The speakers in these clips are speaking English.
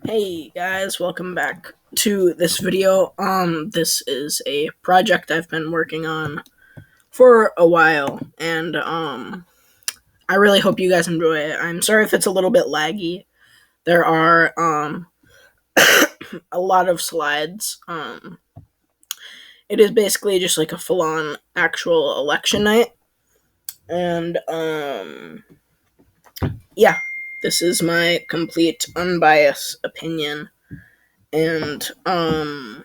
Hey guys, welcome back to this video. This is a project I've been working on for a while, and I really hope you guys enjoy it. I'm sorry if it's a little bit laggy. There are a lot of slides. It is basically just like a full-on actual election night, and yeah, this is my complete unbiased opinion, and I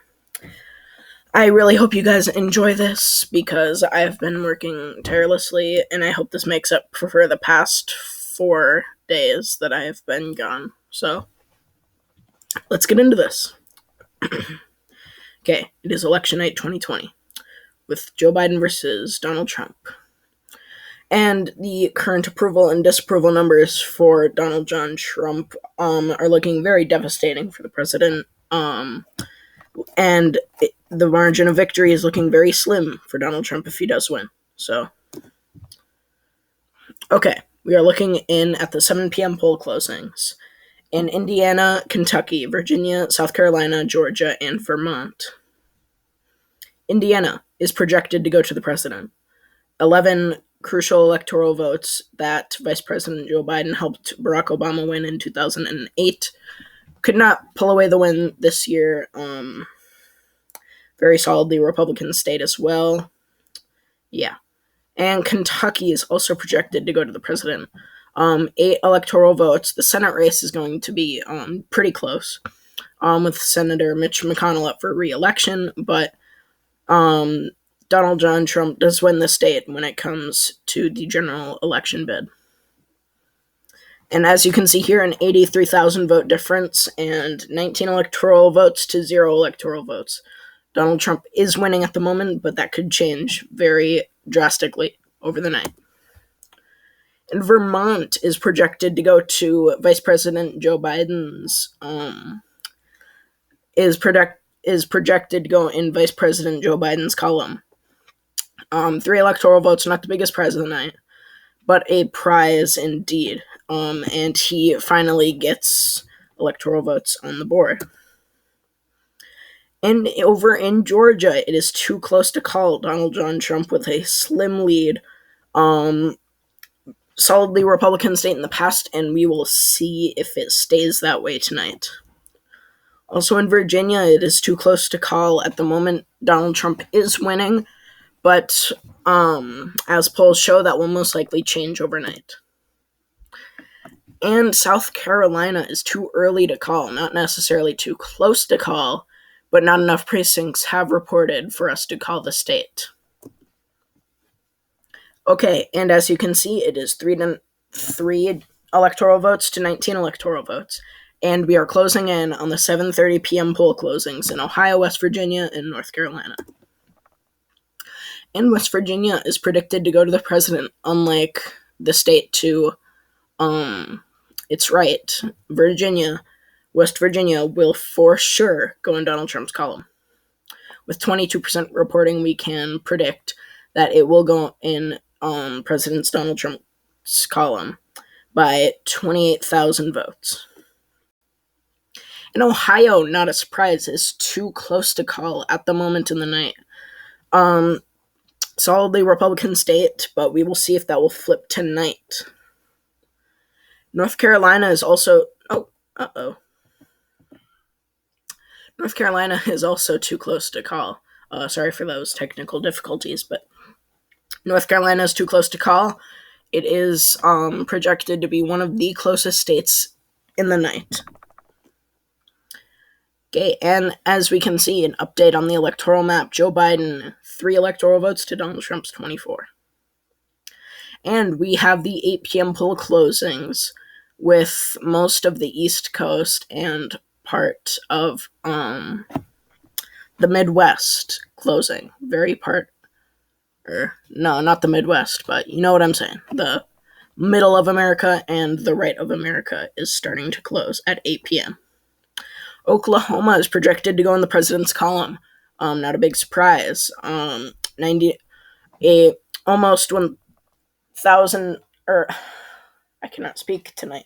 really hope you guys enjoy this because I've been working tirelessly, and I hope this makes up for the past 4 days that I have been gone. So, let's get into this. Okay, it is election night 2020 with Joe Biden versus Donald Trump. And the current approval and disapproval numbers for Donald John Trump are looking very devastating for the president. And the margin of victory is looking very slim for Donald Trump if he does win. So, okay, we are looking in at the 7 p.m. poll closings in Indiana, Kentucky, Virginia, South Carolina, Georgia, and Vermont. Indiana is projected to go to the president. 11 crucial electoral votes that Vice President Joe Biden helped Barack Obama win in 2008 could not pull away the win this year. Very solidly Republican state as well. Yeah. And Kentucky is also projected to go to the president. 8 electoral votes. The Senate race is going to be pretty close, with Senator Mitch McConnell up for re-election, but Donald John Trump does win the state when it comes to the general election bid. And as you can see here, an 83,000 vote difference and 19 electoral votes to 0 electoral votes. Donald Trump is winning at the moment, but that could change very drastically over the night. And Vermont is projected to go to Vice President Joe Biden's is projected to go in Vice President Joe Biden's column. 3 electoral votes, not the biggest prize of the night, but a prize indeed. And he finally gets electoral votes on the board. And over in Georgia, it is too close to call. Donald John Trump with a slim lead. Solidly Republican state in the past, and we will see if it stays that way tonight. Also in Virginia, it is too close to call. At the moment, Donald Trump is winning, but as polls show, that will most likely change overnight. And South Carolina is too early to call, not necessarily too close to call, but not enough precincts have reported for us to call the state. Okay, and as you can see, it is 3 electoral votes to 19 electoral votes. And we are closing in on the 7:30 p.m. poll closings in Ohio, West Virginia, and North Carolina. And West Virginia is predicted to go to the president, unlike the state to its right. West Virginia will for sure go in Donald Trump's column. With 22% reporting, we can predict that it will go in President Donald Trump's column by 28,000 votes. In Ohio, not a surprise, is too close to call at the moment in the night. Solidly Republican state, but we will see if that will flip tonight. North Carolina is also... North Carolina is also too close to call. Sorry for those technical difficulties, but North Carolina is too close to call. It is projected to be one of the closest states in the night. Okay, and as we can see, an update on the electoral map. Joe Biden, 3 electoral votes to Donald Trump's 24. And we have the 8 p.m. poll closings with most of the East Coast and part of the Midwest closing. No, not the Midwest, but you know what I'm saying. The middle of America and the right of America is starting to close at 8 p.m. Oklahoma is projected to go in the president's column. Not a big surprise. Almost 1,000, I cannot speak tonight.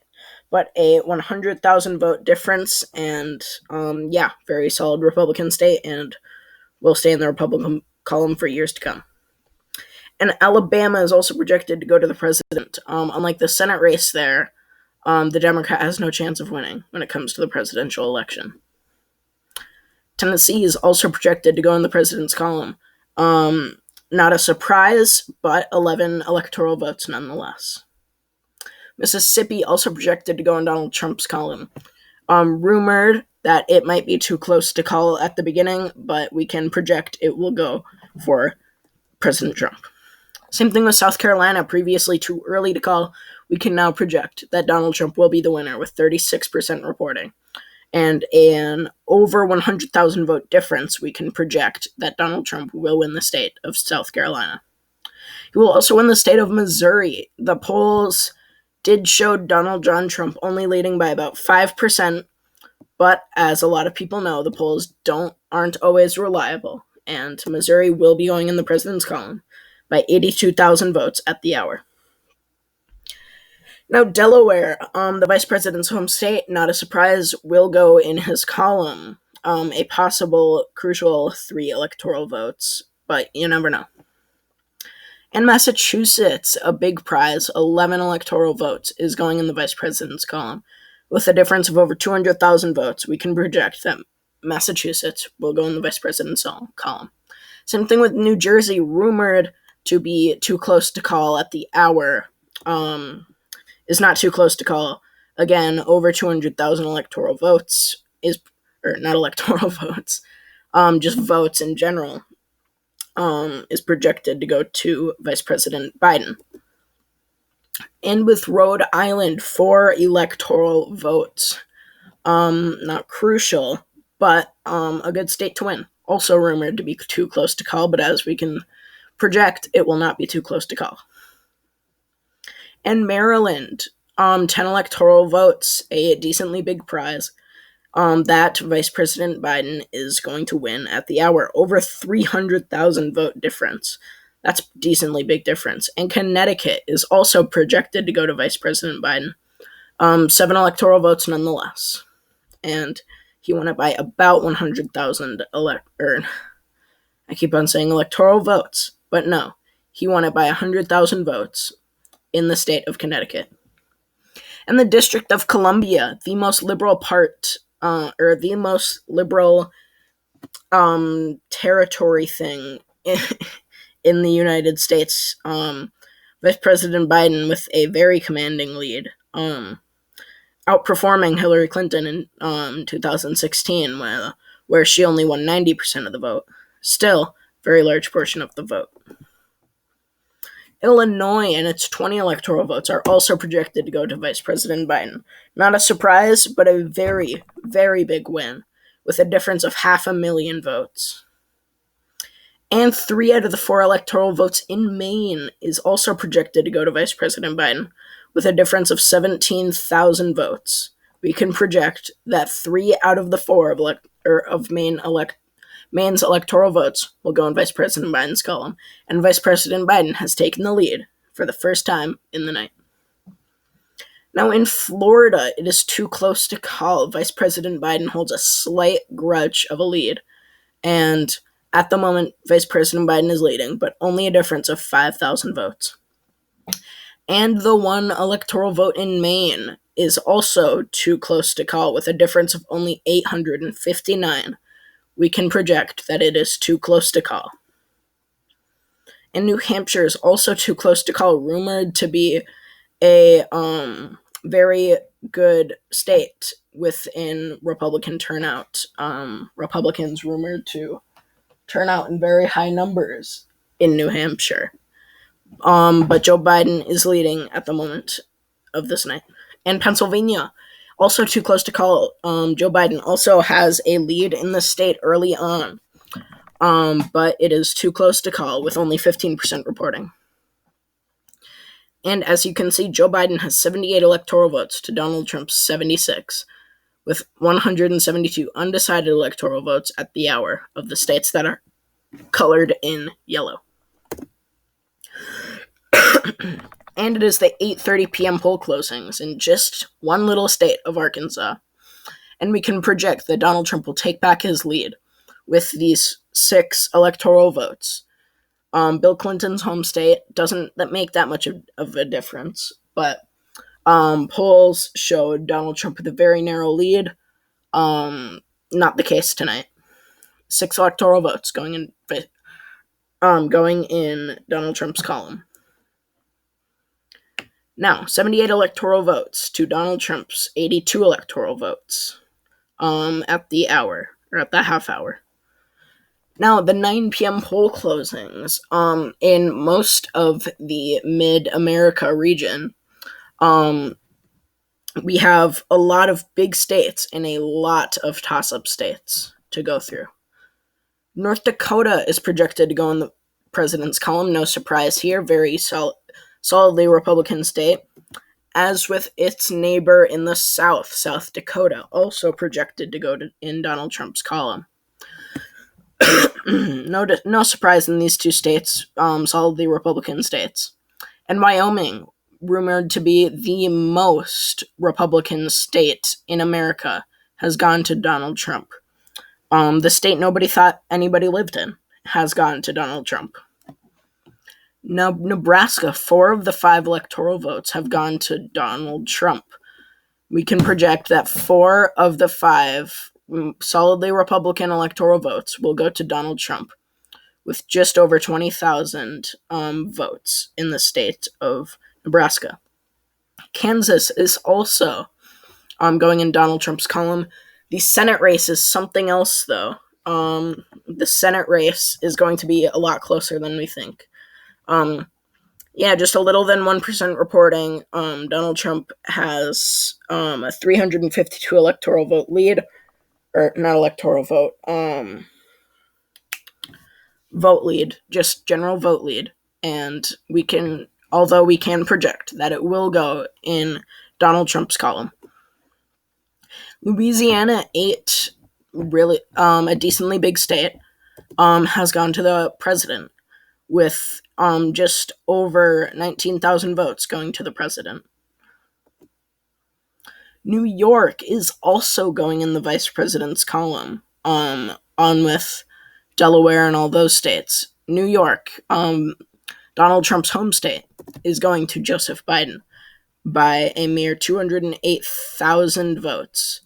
but a 100,000 vote difference, and very solid Republican state, and will stay in the Republican column for years to come. And Alabama is also projected to go to the president. Unlike the Senate race there, the Democrat has no chance of winning when it comes to the presidential election. Tennessee is also projected to go in the president's column. Not a surprise, but 11 electoral votes nonetheless. Mississippi also projected to go in Donald Trump's column. Rumored that it might be too close to call at the beginning, but we can project it will go for President Trump. Same thing with South Carolina, previously too early to call. We can now project that Donald Trump will be the winner with 36% reporting. And an over 100,000 vote difference, we can project that Donald Trump will win the state of South Carolina. He will also win the state of Missouri. The polls did show Donald John Trump only leading by about 5%, but as a lot of people know, the polls aren't always reliable, and Missouri will be going in the president's column by 82,000 votes at the hour. Now, Delaware, the vice president's home state, not a surprise, will go in his column, a possible crucial 3 electoral votes, but you never know. And Massachusetts, a big prize, 11 electoral votes, is going in the vice president's column. With a difference of over 200,000 votes, we can project that Massachusetts will go in the vice president's column. Same thing with New Jersey, rumored to be too close to call at the hour, is not too close to call. Again, over 200,000 electoral votes not electoral votes, just votes in general, is projected to go to Vice President Biden. And with Rhode Island, 4 electoral votes. Not crucial, but a good state to win. Also rumored to be too close to call, but as we can project, it will not be too close to call. And Maryland, 10 electoral votes, a decently big prize. That Vice President Biden is going to win at the hour. Over 300,000 vote difference. That's a decently big difference. And Connecticut is also projected to go to Vice President Biden. 7 electoral votes nonetheless. And he won it by about 100,000 I keep on saying electoral votes, but no. He won it by 100,000 votes in the state of Connecticut. And the District of Columbia, the most liberal the most liberal territory thing in the United States. Vice President Biden with a very commanding lead, outperforming Hillary Clinton in 2016, where she only won 90% of the vote. Still, very large portion of the vote. Illinois and its 20 electoral votes are also projected to go to Vice President Biden. Not a surprise, but a very, very big win, with a difference of 500,000 votes. And 3 out of the 4 electoral votes in Maine is also projected to go to Vice President Biden, with a difference of 17,000 votes. We can project that 3 out of the 4 of Maine's electoral votes will go in Vice President Biden's column, and Vice President Biden has taken the lead for the first time in the night. Now, in Florida, it is too close to call. Vice President Biden holds a slight grudge of a lead, and at the moment, Vice President Biden is leading, but only a difference of 5,000 votes. And the 1 electoral vote in Maine is also too close to call, with a difference of only 859. We can project that it is too close to call. And New Hampshire is also too close to call, rumored to be a very good state within Republican turnout. Republicans rumored to turn out in very high numbers in New Hampshire. But Joe Biden is leading at the moment of this night. And Pennsylvania, also too close to call. Joe Biden also has a lead in the state early on, but it is too close to call with only 15% reporting. And as you can see, Joe Biden has 78 electoral votes to Donald Trump's 76, with 172 undecided electoral votes at the hour of the states that are colored in yellow. And it is the 8:30 p.m. poll closings in just one little state of Arkansas. And we can project that Donald Trump will take back his lead with these 6 electoral votes. Bill Clinton's home state doesn't make that much of a difference, but polls showed Donald Trump with a very narrow lead. Not the case tonight. 6 electoral votes going in Donald Trump's column. Now, 78 electoral votes to Donald Trump's 82 electoral votes at the hour, or at the half hour. Now, the 9 p.m. poll closings in most of the Mid-America region, we have a lot of big states and a lot of toss-up states to go through. North Dakota is projected to go in the president's column. No surprise here. Very solidly Republican state. As with its neighbor in the south, South Dakota, also projected to go in Donald Trump's column. No surprise in these 2 states, solidly Republican states. And Wyoming, rumored to be the most Republican state in America, has gone to Donald Trump. The state nobody thought anybody lived in has gone to Donald Trump. Now, Nebraska, 4 of the 5 electoral votes have gone to Donald Trump. We can project that 4 of the 5 solidly Republican electoral votes will go to Donald Trump, with just over 20,000 votes in the state of Nebraska. Kansas is also going in Donald Trump's column. The Senate race is something else, though. The Senate race is going to be a lot closer than we think. Just a little than 1% reporting. Donald Trump has a 352 electoral vote lead, or not electoral vote, vote lead, just general vote lead. And although we can project that it will go in Donald Trump's column. Louisiana, 8, really a decently big state, has gone to the president, with just over 19,000 votes going to the president. New York is also going in the vice president's column, on with Delaware and all those states. New York, Donald Trump's home state, is going to Joseph Biden by a mere 208,000 votes.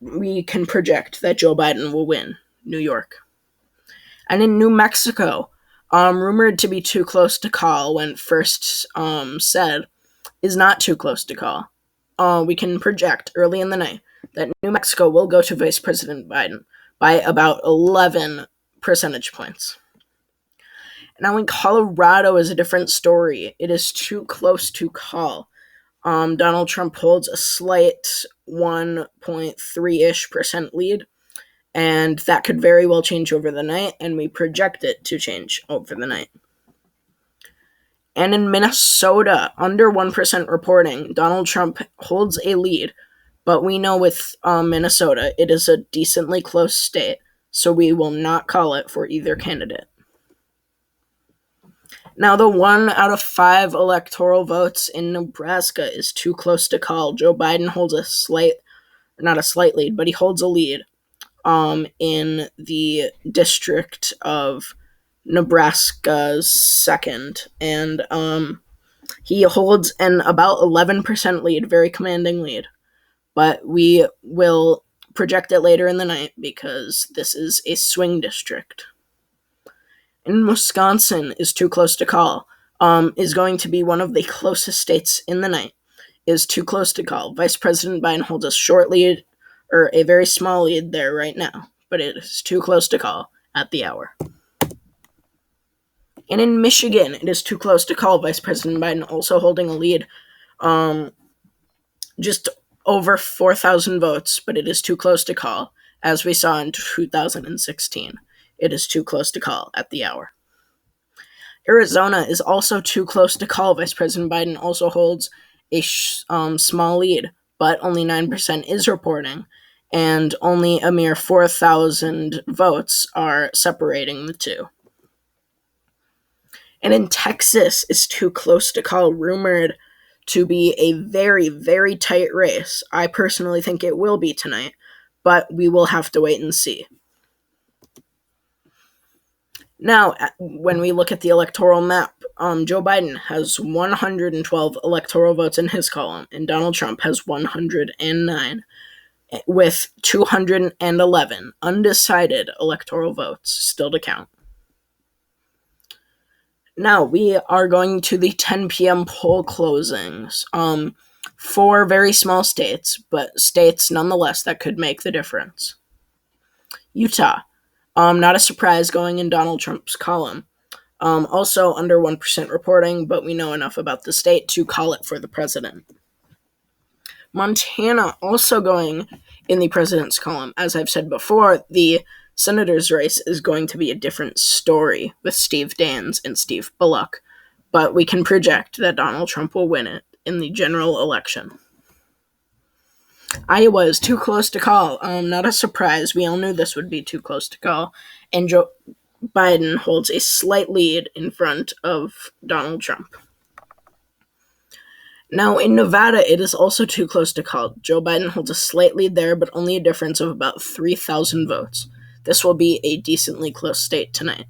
We can project that Joe Biden will win New York. And in New Mexico, rumored to be too close to call when first said, is not too close to call. We can project early in the night that New Mexico will go to Vice President Biden by about 11 percentage points. Now in Colorado is a different story. It is too close to call. Donald Trump holds a slight 1.3-ish% lead, and that could very well change over the night, and we project it to change over the night. And in Minnesota, under 1% reporting, Donald Trump holds a lead, but we know with Minnesota, it is a decently close state, so we will not call it for either candidate. Now, the 1 out of 5 electoral votes in Nebraska is too close to call. Joe Biden holds not a slight lead, but he holds a lead in the district of Nebraska's 2nd, and he holds an about 11% lead, very commanding lead, but we will project it later in the night because this is a swing district. In Wisconsin is too close to call, is going to be one of the closest states in the night, is too close to call. Vice President Biden holds a short lead, or a very small lead there right now, but it is too close to call at the hour. And in Michigan, it is too close to call. Vice President Biden also holding a lead, just over 4,000 votes, but it is too close to call, as we saw in 2016. It is too close to call at the hour. Arizona is also too close to call. Vice President Biden also holds a small lead, but only 9% is reporting, and only a mere 4,000 votes are separating the two. And in Texas is too close to call, rumored to be a very, very tight race. I personally think it will be tonight, but we will have to wait and see. Now, when we look at the electoral map, Joe Biden has 112 electoral votes in his column, and Donald Trump has 109, with 211 undecided electoral votes still to count. Now, we are going to the 10 p.m. poll closings. 4 very small states, but states nonetheless that could make the difference. Utah, not a surprise going in Donald Trump's column. Also under 1% reporting, but we know enough about the state to call it for the president. Montana also going in the president's column. As I've said before, the senator's race is going to be a different story with Steve Daines and Steve Bullock, but we can project that Donald Trump will win it in the general election. Iowa is too close to call. Not a surprise. We all knew this would be too close to call. And Joe Biden holds a slight lead in front of Donald Trump. Now, in Nevada, it is also too close to call. Joe Biden holds a slight lead there, but only a difference of about 3,000 votes. This will be a decently close state tonight.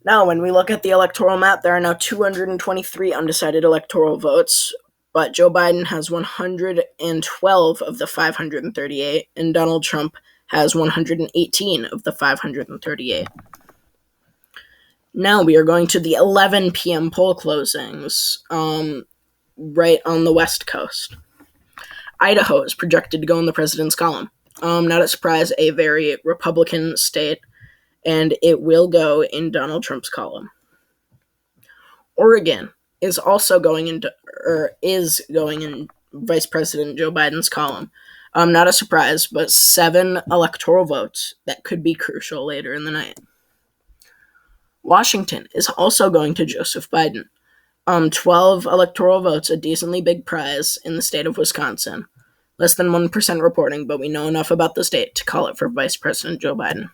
Now, when we look at the electoral map, there are now 223 undecided electoral votes, but Joe Biden has 112 of the 538, and Donald Trump has 118 of the 538. Now we are going to the 11 p.m. poll closings, right on the West Coast. Idaho is projected to go in the president's column. Not a surprise, a very Republican state, and it will go in Donald Trump's column. Oregon is also going in Vice President Joe Biden's column. Not a surprise, but 7 electoral votes that could be crucial later in the night. Washington is also going to Joseph Biden. 12 electoral votes, a decently big prize in the state of Wisconsin. Less than 1% reporting, but we know enough about the state to call it for Vice President Joe Biden.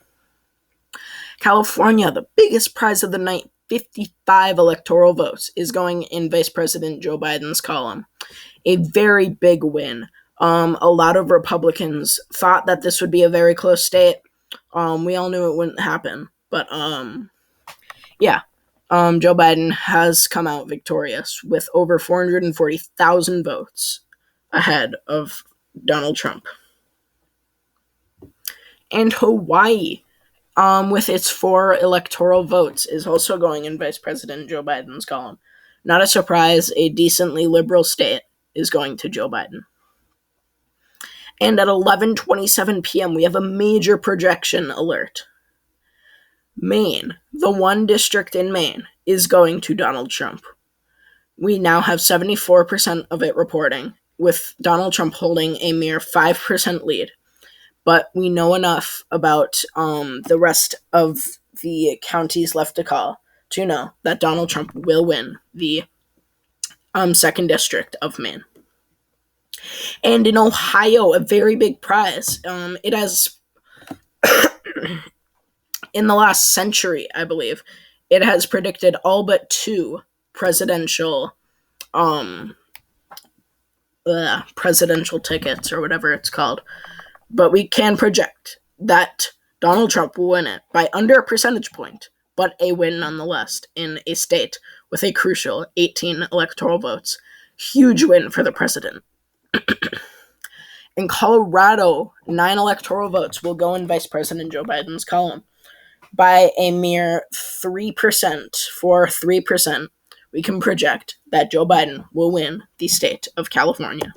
California, the biggest prize of the night, 55 electoral votes, is going in Vice President Joe Biden's column. A very big win. A lot of Republicans thought that this would be a very close state. We all knew it wouldn't happen, but Joe Biden has come out victorious with over 440,000 votes ahead of Donald Trump. And Hawaii, with its 4 electoral votes, is also going in Vice President Joe Biden's column. Not a surprise, a decently liberal state is going to Joe Biden. And at 11:27 p.m., we have a major projection alert. Maine, the one district in Maine, is going to Donald Trump. We now have 74% of it reporting, with Donald Trump holding a mere 5% lead. But we know enough about the rest of the counties left to call to know that Donald Trump will win the 2nd district of Maine. And in Ohio, a very big prize. It has, in the last century, I believe, it has predicted all but 2 presidential tickets, or whatever it's called. But we can project that Donald Trump will win it by under a percentage point, but a win nonetheless in a state with a crucial 18 electoral votes. Huge win for the president. In Colorado, 9 electoral votes will go in Vice President Joe Biden's column. By a mere 3%, for 3%, we can project that Joe Biden will win the state of California.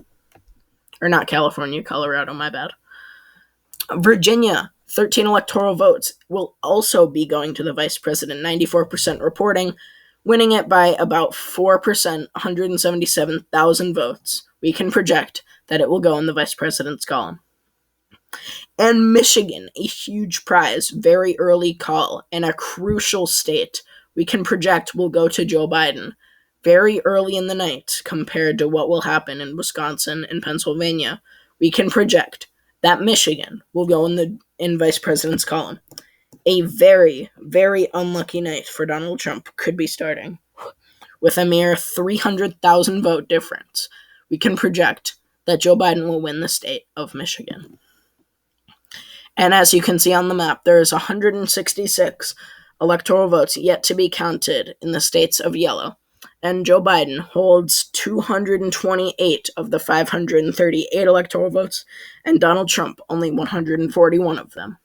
Or not California, Colorado, my bad. Virginia, 13 electoral votes, will also be going to the vice president, 94% reporting, winning it by about 4%, 177,000 votes. We can project that it will go in the vice president's column. And Michigan, a huge prize, very early call, and a crucial state, we can project will go to Joe Biden very early in the night compared to what will happen in Wisconsin and Pennsylvania. We can project that Michigan will go in vice president's column. A very, very unlucky night for Donald Trump could be starting. With a mere 300,000 vote difference, we can project that Joe Biden will win the state of Michigan. And as you can see on the map, there is 166 electoral votes yet to be counted in the states of yellow. And Joe Biden holds 228 of the 538 electoral votes, and Donald Trump only 141 of them.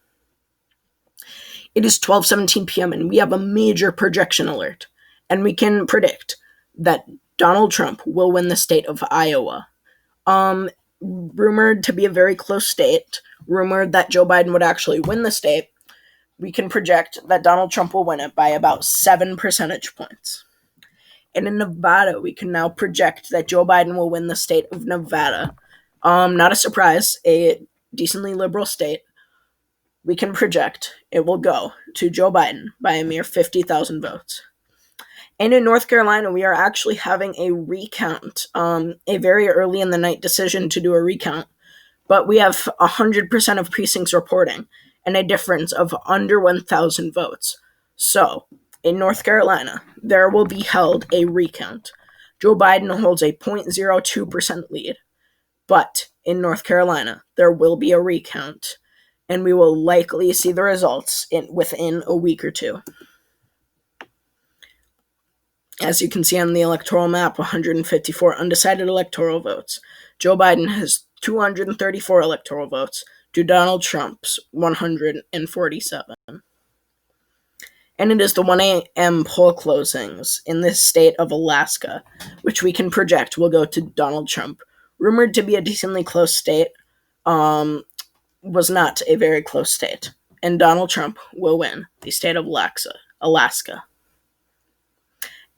It is 12:17 p.m. and we have a major projection alert, and we can predict that Donald Trump will win the state of Iowa. Rumored to be a very close state, rumored that Joe Biden would actually win the state, we can project that Donald Trump will win it by about 7 percentage points. And in Nevada, we can now project that Joe Biden will win the state of Nevada. Not a surprise, a decently liberal state. We can project it will go to Joe Biden by a mere 50,000 votes. And in North Carolina, we are actually having a recount, a very early in the night decision to do a recount. But we have 100% of precincts reporting and a difference of under 1,000 votes. So, in North Carolina, there will be held a recount. Joe Biden holds a 0.02% lead. But in North Carolina, there will be a recount, and we will likely see the results within a week or two. As you can see on the electoral map, 154 undecided electoral votes. Joe Biden has 234 electoral votes to Donald Trump's 147. And it is the 1 a.m. poll closings in the state of Alaska, which we can project will go to Donald Trump. Rumored to be a decently close state, was not a very close state. And Donald Trump will win the state of Alaska.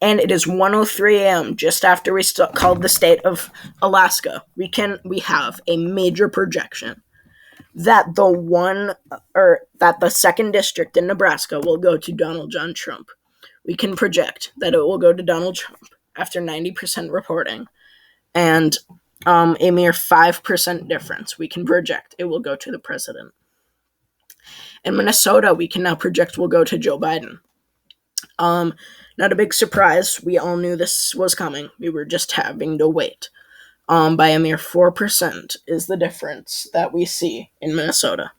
And it is 1:03 a.m. just after we called the state of Alaska. We have a major projection that the second district in Nebraska will go to Donald John Trump. We can project that it will go to Donald Trump after 90% reporting, and a mere 5% difference. We can project it will go to the president. In Minnesota, we can now project will go to Joe Biden. Not a big surprise. We all knew this was coming. We were just having to wait. By a mere 4% is the difference that we see in Minnesota.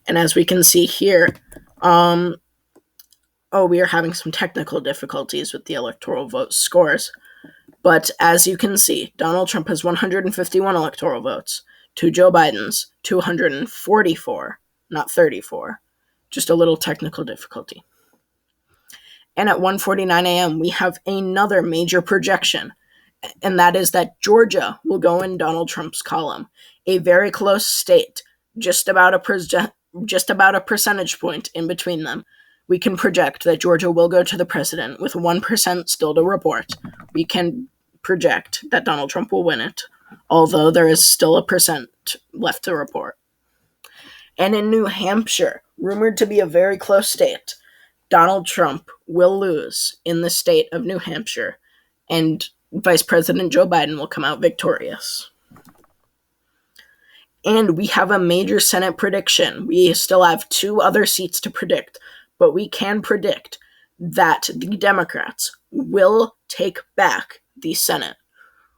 And as we can see here, we are having some technical difficulties with the electoral vote scores. But as you can see, Donald Trump has 151 electoral votes to Joe Biden's 244, not 34. Just a little technical difficulty. And at 1:49 a.m., we have another major projection, and that is that Georgia will go in Donald Trump's column, a very close state, just about a percentage point in between them. We can project that Georgia will go to the president with 1% still to report. We can project that Donald Trump will win it, although there is still a percent left to report. And in New Hampshire, rumored to be a very close state, Donald Trump will lose in the state of New Hampshire, and Vice President Joe Biden will come out victorious. And we have a major Senate prediction. We still have 2 other seats to predict, but we can predict that the Democrats will take back the Senate,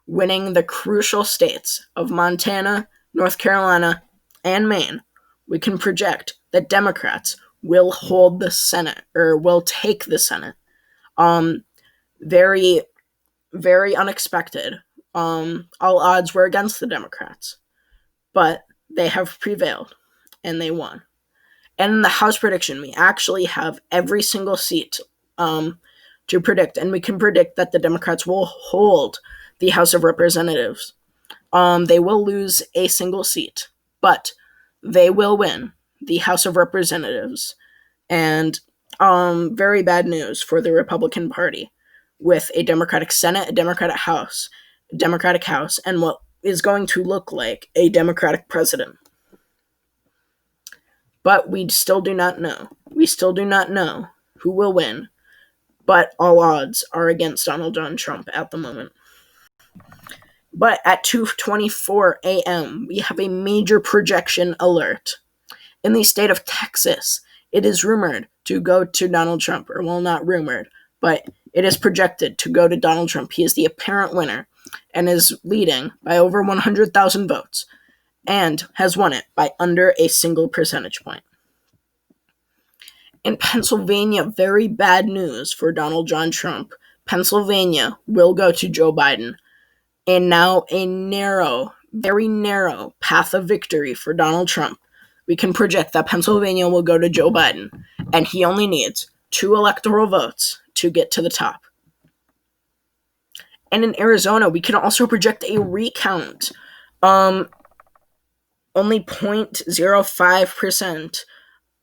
winning the crucial states of Montana, North Carolina, and Maine. We can project that Democrats will hold the Senate, or will take the Senate. Very, very unexpected. All odds were against the Democrats, but they have prevailed, and they won. And in the House prediction, we actually have every single seat to predict, and we can predict that the Democrats will hold the House of Representatives. They will lose a single seat, but they will win the House of Representatives. And very bad news for the Republican Party, with a Democratic Senate, a Democratic House, and what is going to look like a Democratic president. But we still do not know. We still do not know who will win, but all odds are against Donald John Trump at the moment. But at 2:24 a.m., we have a major projection alert, In the state of Texas, it is rumored to go to Donald Trump, or well, not rumored, but it is projected to go to Donald Trump. He is the apparent winner and is leading by over 100,000 votes and has won it by under a single percentage point. In Pennsylvania, very bad news for Donald John Trump. Pennsylvania will go to Joe Biden, and now a narrow, very narrow path of victory for Donald Trump. We can project that Pennsylvania will go to Joe Biden, and he only needs 2 electoral votes to get to the top. And in Arizona, we can also project a recount. Only 0.05%,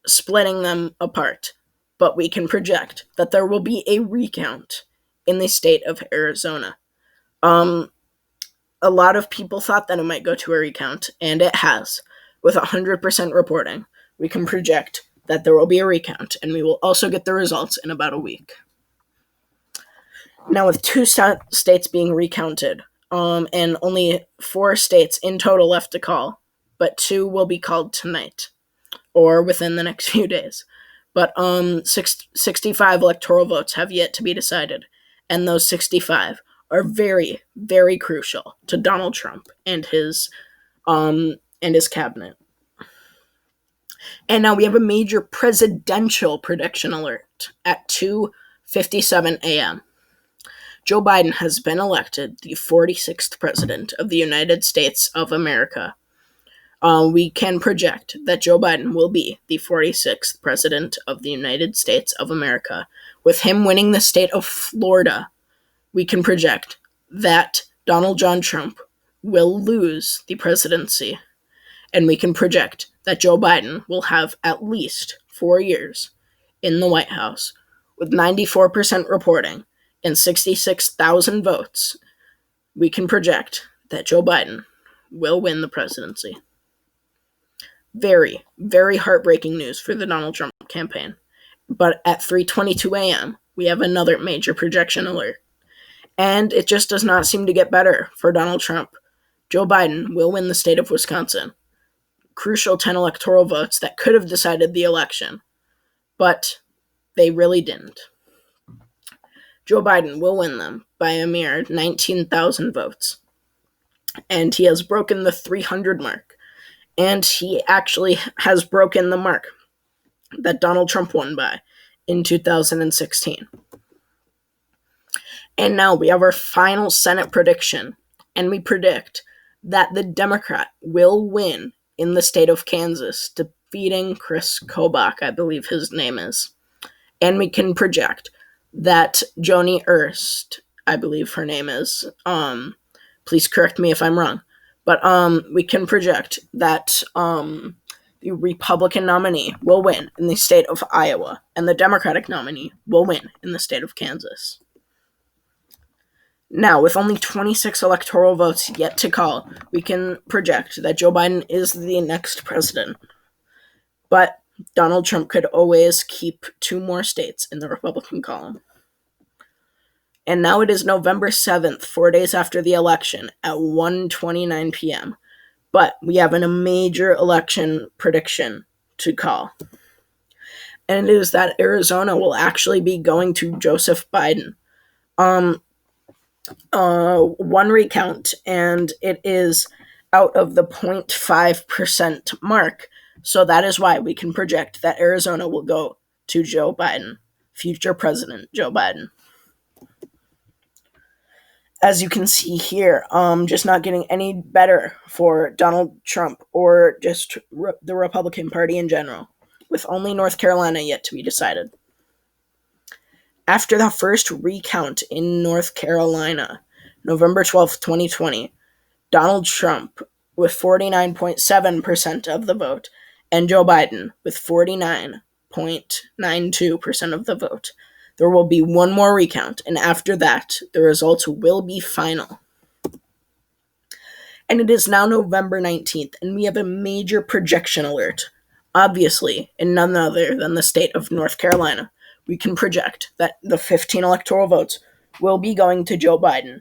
splitting them apart. But we can project that there will be a recount in the state of Arizona. A lot of people thought that it might go to a recount, and it has. With 100% reporting, we can project that there will be a recount, and we will also get the results in about a week. Now, with 2 states being recounted, and only 4 states in total left to call, but 2 will be called tonight, or within the next few days. But 65 electoral votes have yet to be decided, and those 65 are very, very crucial to Donald Trump and his cabinet. And now we have a major presidential prediction alert at 2:57 a.m. Joe Biden has been elected the 46th president of the United States of America. We can project that Joe Biden will be the 46th president of the United States of America. With him winning the state of Florida, we can project that Donald John Trump will lose the presidency. And we can project that Joe Biden will have at least 4 years in the White House. With 94% reporting and 66,000 votes, we can project that Joe Biden will win the presidency. Very, very heartbreaking news for the Donald Trump campaign. But at 3:22 a.m., we have another major projection alert. And it just does not seem to get better for Donald Trump. Joe Biden will win the state of Wisconsin. Crucial 10 electoral votes that could have decided the election, but they really didn't. Joe Biden will win them by a mere 19,000 votes. And he has broken the 300 mark. And he actually has broken the mark that Donald Trump won by in 2016. And now we have our final Senate prediction, and we predict that the Democrat will win in the state of Kansas, defeating Chris Kobach, I believe his name is. And we can project that Joni Ernst, I believe her name is, please correct me if I'm wrong, but we can project that the Republican nominee will win in the state of Iowa, and the Democratic nominee will win in the state of Kansas. Now, with only 26 electoral votes yet to call, we can project that Joe Biden is the next president. But Donald Trump could always keep 2 more states in the Republican column. And now it is November 7th, 4 days after the election, at 1:29 p.m. But we have a major election prediction to call. And it is that Arizona will actually be going to Joseph Biden. One recount, and it is out of the 0.5% mark. So that is why we can project that Arizona will go to Joe Biden, future President Joe Biden. As you can see here, just not getting any better for Donald Trump or just the Republican Party in general, with only North Carolina yet to be decided. After the first recount in North Carolina, November 12th, 2020, Donald Trump with 49.7% of the vote, and Joe Biden with 49.92% of the vote. There will be one more recount, and after that, the results will be final. And it is now November 19th, and we have a major projection alert. Obviously, in none other than the state of North Carolina, we can project that the 15 electoral votes will be going to Joe Biden.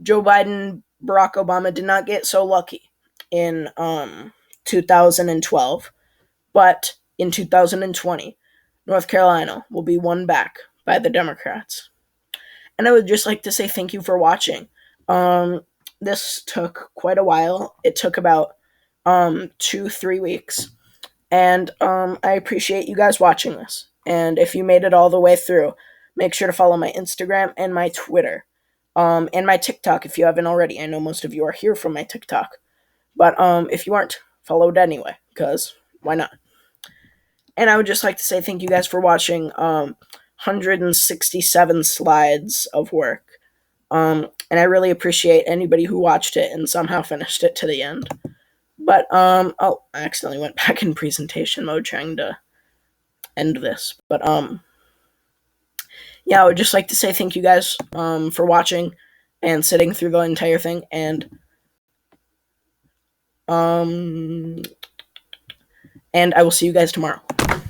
Joe Biden, Barack Obama did not get so lucky in 2012. But in 2020, North Carolina will be won back by the Democrats. And I would just like to say thank you for watching. This took quite a while. It took about 2-3 weeks. And I appreciate you guys watching this. And if you made it all the way through, make sure to follow my Instagram and my Twitter. And my TikTok if you haven't already. I know most of you are here from my TikTok. But if you aren't, follow it anyway, because why not? And I would just like to say thank you guys for watching 167 slides of work. And I really appreciate anybody who watched it and somehow finished it to the end. But, I accidentally went back in presentation mode trying to end this. But, yeah, I would just like to say thank you guys, for watching and sitting through the entire thing. And I will see you guys tomorrow.